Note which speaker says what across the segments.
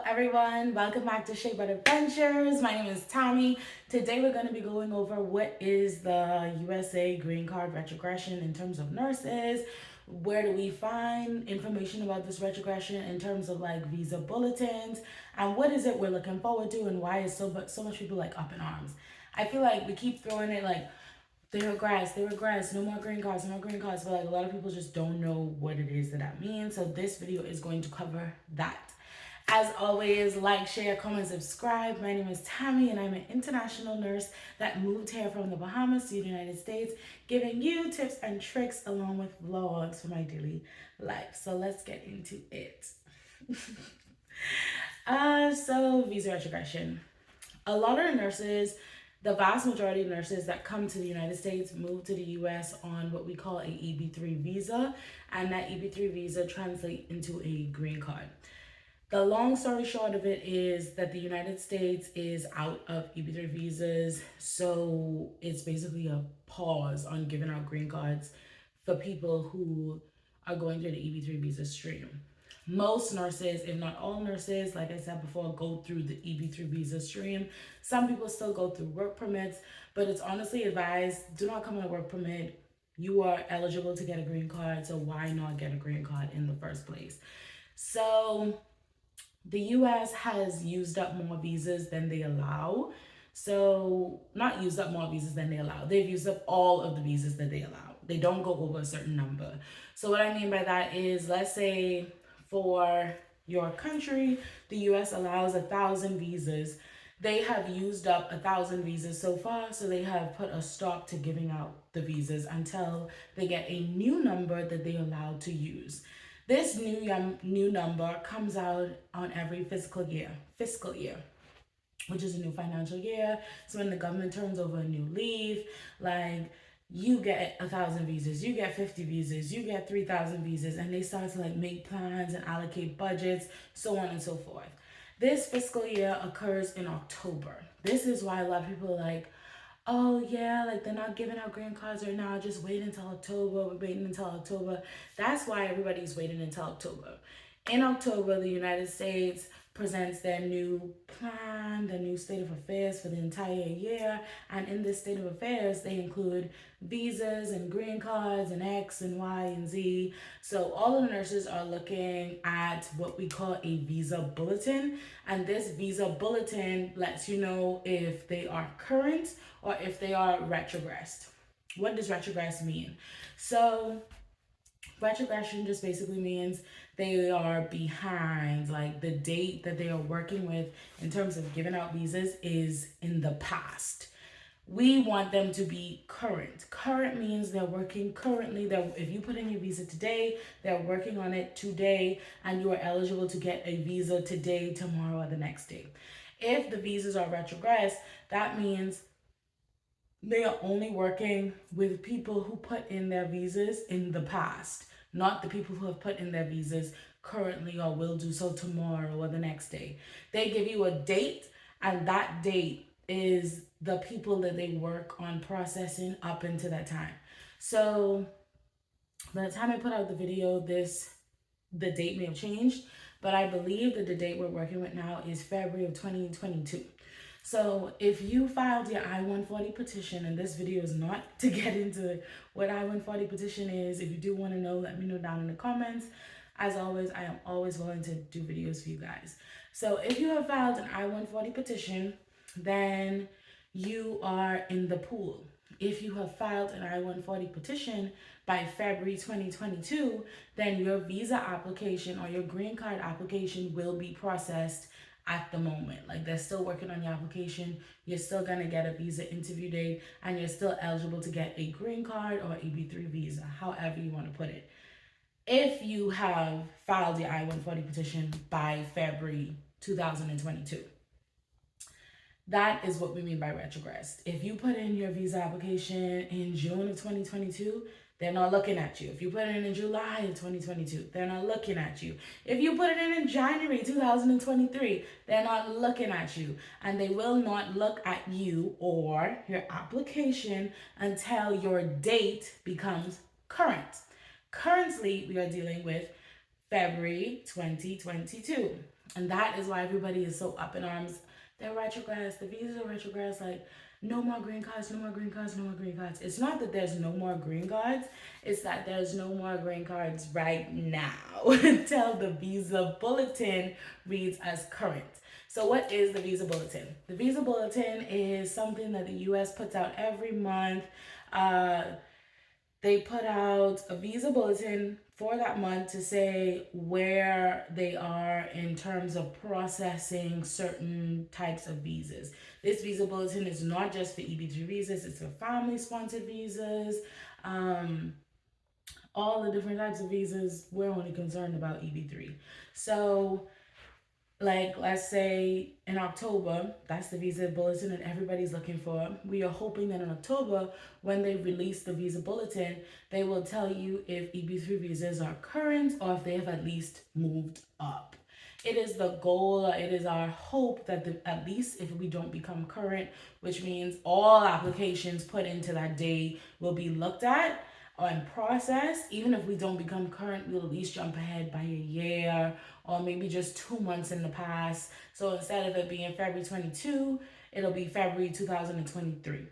Speaker 1: everyone, welcome back to Shea Butter Adventures. My name is Tommy. Today we're going to be going over what is the USA green card retrogression in terms of nurses. Where do we find information about this retrogression in terms of like visa bulletins, and what is it we're looking forward to, and why is so much people like up in arms. I feel like we keep throwing it like they regress, no more green cards, no more green cards, but like a lot of people just don't know what it is that means. So this video is going to cover that. As always, like, share, comment, subscribe. My name is Tammy and I'm an international nurse that moved here from the Bahamas to the United States, giving you tips and tricks along with vlogs for my daily life. So let's get into it. So visa retrogression. A lot of nurses, the vast majority of nurses that come to the United States move to the US on what we call a EB3 visa, and that EB3 visa translates into a green card. The long story short of it is that the United States is out of EB3 visas, so it's basically a pause on giving out green cards for people who are going through the EB3 visa stream. Most nurses, if not all nurses, like I said before, go through the EB3 visa stream. Some people still go through work permits, but it's honestly advised, do not come on a work permit. You are eligible to get a green card, so why not get a green card in the first place? So the US has used up more visas than they allow. So not used up more visas than they allow. They've used up all of the visas that they allow. They don't go over a certain number. So what I mean by that is, let's say for your country, the US allows 1,000 visas. They have used up 1,000 visas so far, so they have put a stop to giving out the visas until they get a new number that they're allowed to use. This new number comes out on every fiscal year, which is a new financial year. So when the government turns over a new leaf, like you get 1,000 visas, you get 50 visas, you get 3,000 visas, and they start to like make plans and allocate budgets, so on and so forth. This fiscal year occurs in October. This is why a lot of people are like, oh yeah, like they're not giving out green cards right now, just wait until October, we're waiting until October. That's why everybody's waiting until October. In October, the United States presents their new plan, their new state of affairs for the entire year. And in this state of affairs, they include visas and green cards and X and Y and Z. So all of the nurses are looking at what we call a visa bulletin. And this visa bulletin lets you know if they are current or if they are retrogressed. What does retrogress mean? So retrogression just basically means they are behind, like the date that they are working with in terms of giving out visas is in the past. We want them to be current. Current means they're working currently. If you put in your visa today, they're working on it today, and you are eligible to get a visa today, tomorrow, or the next day. If the visas are retrogressed, that means they are only working with people who put in their visas in the past, not the people who have put in their visas currently or will do so tomorrow or the next day. They give you a date, and that date is the people that they work on processing up into that time. So by the time I put out the video, the date may have changed, but I believe that the date we're working with now is February of 2022. So if you filed your I-140 petition, and this video is not to get into what I-140 petition is, if you do want to know, let me know down in the comments. As always, I am always willing to do videos for you guys. So if you have filed an I-140 petition, then you are in the pool. If you have filed an I-140 petition by February 2022, then your visa application or your green card application will be processed at the moment. Like they're still working on your application. You're still gonna get a visa interview date, and you're still eligible to get a green card or EB3 visa, however you want to put it. If you have filed your I-140 petition by February 2022. That is what we mean by retrogressed. If you put in your visa application in June of 2022, they're not looking at you. If you put it in July of 2022, they're not looking at you. If you put it in January 2023, they're not looking at you. And they will not look at you or your application until your date becomes current. Currently, we are dealing with February 2022. And that is why everybody is so up in arms. They're retrogress, the visas are retrogress, like no more green cards, no more green cards, no more green cards. It's not that there's no more green cards, it's that there's no more green cards right now until the visa bulletin reads as current. So, what is the Visa Bulletin? The Visa Bulletin is something that the US puts out every month. Uh, they put out a visa bulletin for that month to say where they are in terms of processing certain types of visas. This visa bulletin is not just for EB3 visas, it's for family sponsored visas. Um, all the different types of visas, we're only concerned about EB3. So like let's say in October, that's the visa bulletin that everybody's looking for. We are hoping that in October, when they release the visa bulletin, they will tell you if EB3 visas are current or if they have at least moved up. It is the goal, it is our hope that at least if we don't become current, which means all applications put into that day will be looked at and processed. Even if we don't become current, we'll at least jump ahead by a year or maybe just 2 months in the past. So instead of it being February 22, it'll be February 2023.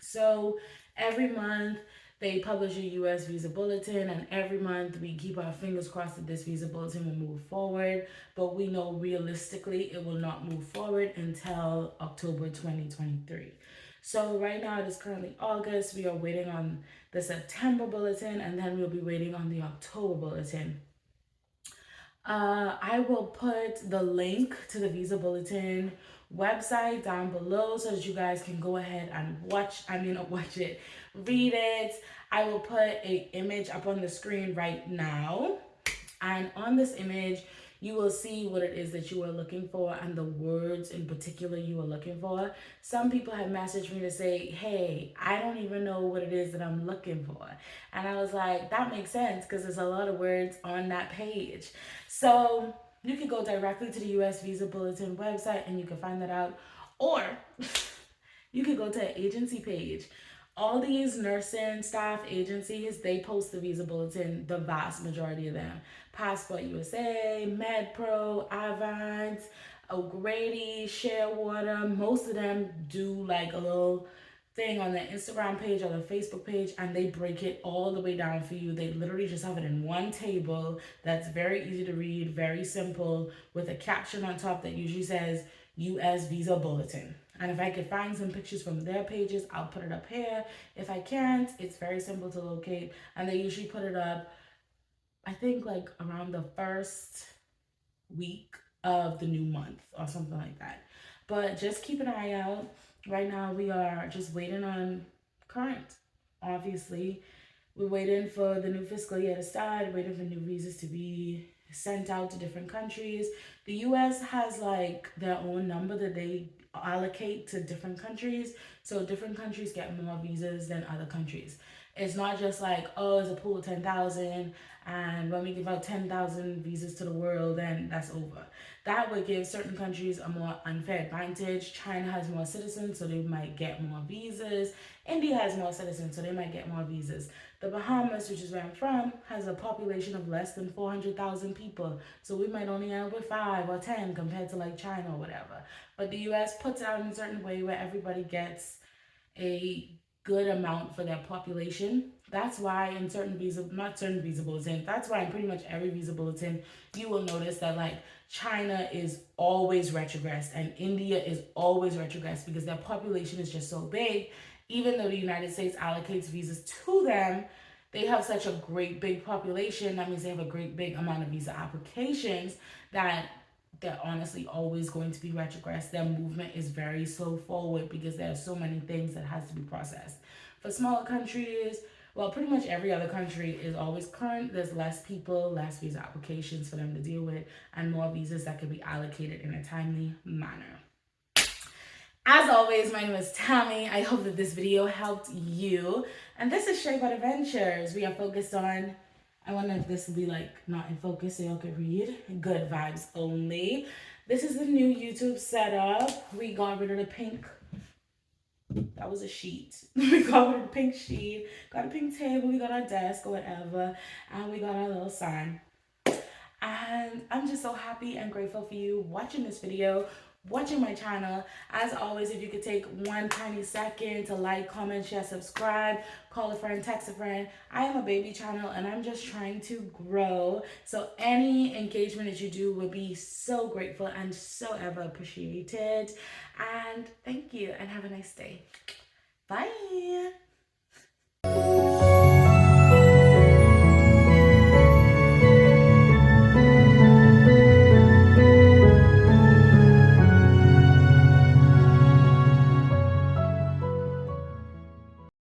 Speaker 1: So every month they publish a US visa bulletin, and every month we keep our fingers crossed that this visa bulletin will move forward. But we know realistically it will not move forward until October 2023. So right now it is currently August. We are waiting on the September bulletin, and then we'll be waiting on the October bulletin. I will put the link to the visa bulletin website down below so that you guys can go ahead and read it. I will put an image up on the screen right now, and on this image you will see what it is that you are looking for and the words in particular you are looking for. Some people have messaged me to say, hey, I don't even know what it is that I'm looking for. And I was like, that makes sense because there's a lot of words on that page. So you can go directly to the US Visa Bulletin website and you can find that out. Or you can go to an agency page. All these nursing staff agencies, they post the visa bulletin, the vast majority of them. Passport USA, MedPro, Avant, O'Grady, Sharewater, most of them do like a little thing on the Instagram page or the Facebook page, and they break it all the way down for you. They literally just have it in one table that's very easy to read, very simple, with a caption on top that usually says US Visa Bulletin. And if I could find some pictures from their pages, I'll put it up here. If I can't, it's very simple to locate. And they usually put it up, I think, like around the first week of the new month or something like that. But just keep an eye out. Right now, we are just waiting on current, obviously. We're waiting for the new fiscal year to start, waiting for new visas to be sent out to different countries. The US has like their own number that they allocate to different countries. So different countries get more visas than other countries. It's not just like, oh, it's a pool of 10,000, and when we give out 10,000 visas to the world, then that's over. That would give certain countries a more unfair advantage. China has more citizens, so they might get more visas. India has more citizens, so they might get more visas. The Bahamas, which is where I'm from, has a population of less than 400,000 people. So we might only end up with 5 or 10 compared to like China or whatever. But the US puts it out in a certain way where everybody gets a good amount for their population. That's why in certain visa, not certain visa bulletins, that's why in pretty much every visa bulletin, you will notice that like China is always retrogressed and India is always retrogressed because their population is just so big. Even though the United States allocates visas to them, they have such a great big population. That means they have a great big amount of visa applications that they're honestly always going to be retrogressed. Their movement is very slow forward because there are so many things that has to be processed. For smaller countries, well, pretty much every other country is always current. There's less people, less visa applications for them to deal with, and more visas that can be allocated in a timely manner. As always, my name is Tammy. I hope that this video helped you. And this is Straight But Adventures. We are focused on, I wonder if this will be like not in focus so y'all can read. Good vibes only. This is the new YouTube setup. We got rid of the pink. That was a sheet. We got rid of the pink sheet. Got a pink table. We got our desk or whatever. And we got our little sign. And I'm just so happy and grateful for you watching this video, watching my channel. As always, if you could take one tiny second to like, comment, share, subscribe, call a friend, text a friend. I am a baby channel and I'm just trying to grow. So any engagement that you do will be so grateful and so ever appreciated. And thank you and have a nice day. Bye.